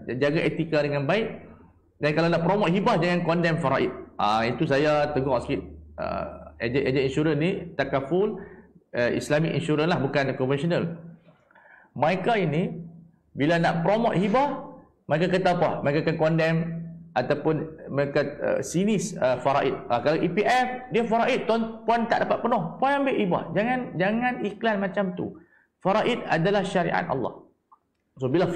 jaga etika dengan baik. Dan kalau nak promote hibah, jangan condemn faraid. Itu saya tegur sikit. Ejen insurans ni takaful Islamic insurance lah, bukan konvensional. Mereka ini bila nak promote hibah, mereka kata apa? Mereka akan condemn ataupun mereka sinis faraid. Kalau EPF dia faraid, puan tak dapat penuh, puan ambil hibah. Jangan iklan macam tu. Faraid adalah syariat Allah. So bila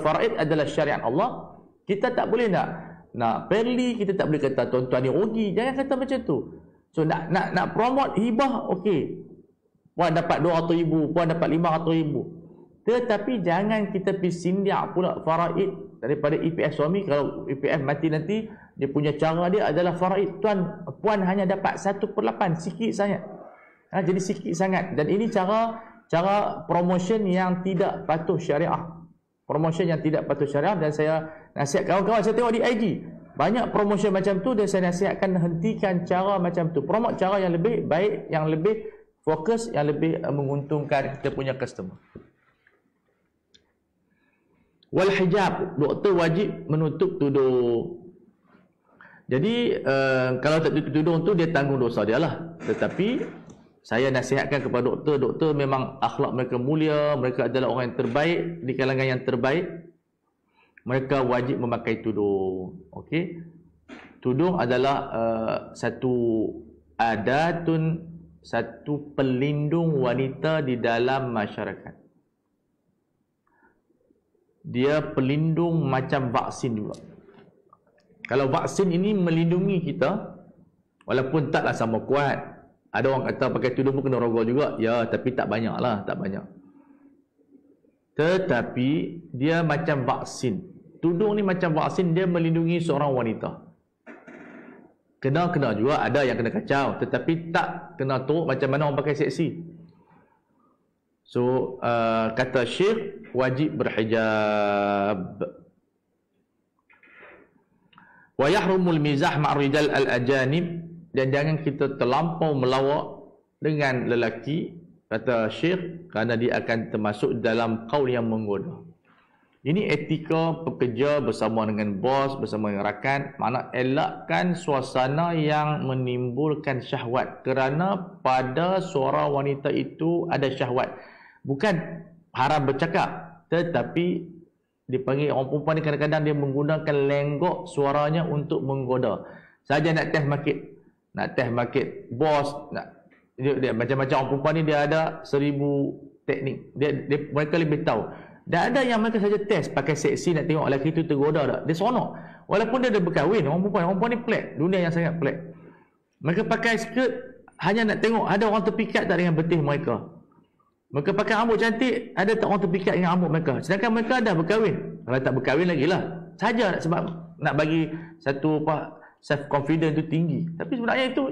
faraid adalah syariat Allah, kita tak boleh nak fairly, kita tak boleh kata tuan-tuan ni rugi. Jangan kata macam tu. So nak promote hibah, okey. Puan dapat 200,000, puan dapat 500,000. Tetapi jangan kita pergi sindiak pula faraid daripada EPF suami. Kalau EPF mati nanti, dia punya cara dia adalah faraid. Puan hanya dapat 1/8, sikit sangat. Jadi sikit sangat. Dan ini cara promotion yang tidak patuh syariah. Promotion yang tidak patuh syariah. Dan saya nasihat kawan-kawan, saya tengok di IG banyak promotion macam tu, dan saya nasihatkan hentikan cara macam tu. Promote cara yang lebih baik, yang lebih fokus, yang lebih menguntungkan kita punya customer. Wal hijab, doktor wajib menutup tudung. Jadi kalau tak tutup tudung tu, dia tanggung dosa dia lah. Tetapi saya nasihatkan kepada doktor memang akhlak mereka mulia, mereka adalah orang yang terbaik di kalangan yang terbaik. Mereka wajib memakai tudung. Okey. Tudung adalah satu adatun, satu pelindung wanita di dalam masyarakat. Dia pelindung macam vaksin juga. Kalau vaksin ini melindungi kita, walaupun taklah sama kuat. Ada orang kata pakai tudung pun kena rogol juga. Ya, tapi tak banyak lah, tak banyak. Tetapi dia macam vaksin. Tudung ni macam vaksin, dia melindungi seorang wanita. Kena juga, ada yang kena kacau, tetapi tak kena teruk macam mana orang pakai seksi. So kata Syekh, wajib berhijab. Wa yahrumul mizah ma'a rijal al-ajanib, dan jangan kita terlampau melawak dengan lelaki, kata Syekh, kerana dia akan termasuk dalam qaul yang menggoda. Ini etika pekerja bersama dengan bos, bersama dengan rakan. Makna elakkan suasana yang menimbulkan syahwat, kerana pada suara wanita itu ada syahwat. Bukan haram bercakap, tetapi dipanggil orang perempuan ni kadang-kadang dia menggunakan lenggok suaranya untuk menggoda. Saja nak test market bos, dia macam-macam orang perempuan ni, dia ada 1000 teknik. Mereka lebih tahu. Dan ada yang mereka saja test pakai seksi, nak tengok lelaki itu tergoda tak. Dia seronok. Walaupun dia dah berkahwin, orang perempuan ni pelik. Dunia yang sangat pelik. Mereka pakai skirt hanya nak tengok ada orang terpikat tak dengan betih mereka. Mereka pakai rambut cantik, ada tak orang terpikat dengan rambut mereka. Sedangkan mereka dah berkahwin. Kalau tak berkahwin lagi lah. Saja sebab nak bagi satu self confidence tu tinggi. Tapi sebenarnya itu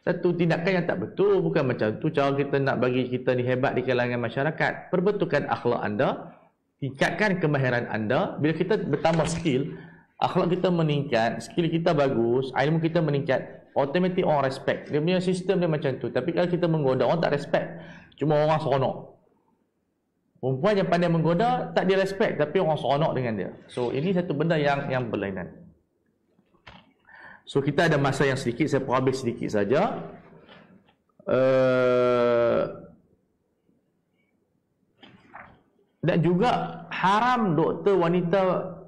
satu tindakan yang tak betul. Bukan macam tu cara kita nak bagi kita ni hebat di kalangan masyarakat. Perbetulkan akhlak anda, tingkatkan kemahiran anda. Bila kita bertambah skill, akhlak kita meningkat, skill kita bagus, ilmu kita meningkat, automatic orang respect. Dia punya sistem dia macam tu. Tapi kalau kita menggoda, orang tak respect. Cuma orang seronok. Perempuan yang pandai menggoda, tak dia respect, tapi orang seronok dengan dia. So ini satu benda yang berlainan. So kita ada masa yang sedikit, saya habis sedikit saja. Dan juga haram doktor wanita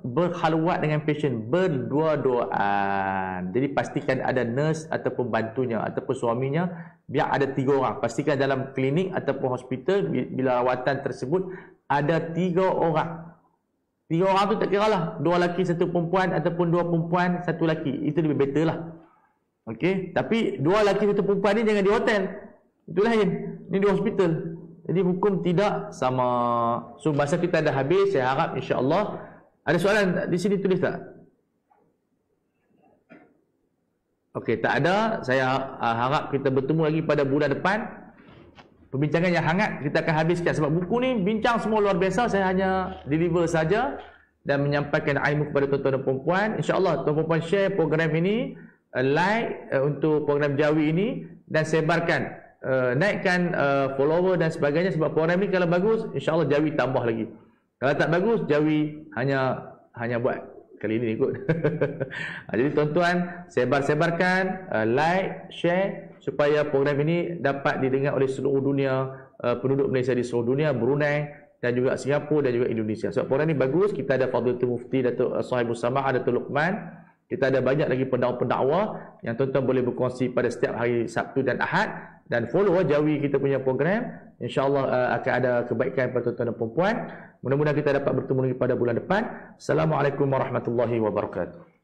berkhalwat dengan pasien, berdua-duaan. Jadi pastikan ada nurse ataupun bantunya ataupun suaminya, biar ada 3 orang. Pastikan dalam klinik ataupun hospital, bila rawatan tersebut ada 3 orang. 3 orang tu tak kira lah, 2 lelaki 1 perempuan ataupun 2 perempuan 1 lelaki. Itu lebih better lah. Okey, tapi 2 lelaki 1 perempuan ni jangan di hotel. Itu lain. Ni di hospital. Jadi hukum tidak sama. So masa kita dah habis, saya harap insya-Allah. Ada soalan di sini, tulis tak? Okey, tak ada. Saya harap kita bertemu lagi pada bulan depan. Perbincangan yang hangat kita akan habiskan. Sebab buku ni bincang semua luar biasa. Saya hanya deliver saja dan menyampaikan ilmu kepada tuan-tuan dan perempuan. InsyaAllah tuan-tuan perempuan share program ini, like untuk program Jawi ini, dan sebarkan, naikkan follower dan sebagainya. Sebab program ni kalau bagus, insyaAllah Jawi tambah lagi. Kalau tak bagus, Jawi hanya buat kali ini ikut. Jadi tuan-tuan, sebar-sebarkan, like, share supaya program ini dapat didengar oleh seluruh dunia, penduduk Malaysia di seluruh dunia, Brunei dan juga Singapura dan juga Indonesia. Sebab program ini bagus. Kita ada Fadilatul Mufti Datuk Sahibus Samah, Datuk Luqman. Kita ada banyak lagi pendakwa-pendakwa yang tuan-tuan boleh berkongsi pada setiap hari Sabtu dan Ahad. Dan follow Jawi kita punya program. InsyaAllah akan ada kebaikan pada tuan-tuan dan perempuan. Mudah-mudahan kita dapat bertemu lagi pada bulan depan. Assalamualaikum warahmatullahi wabarakatuh.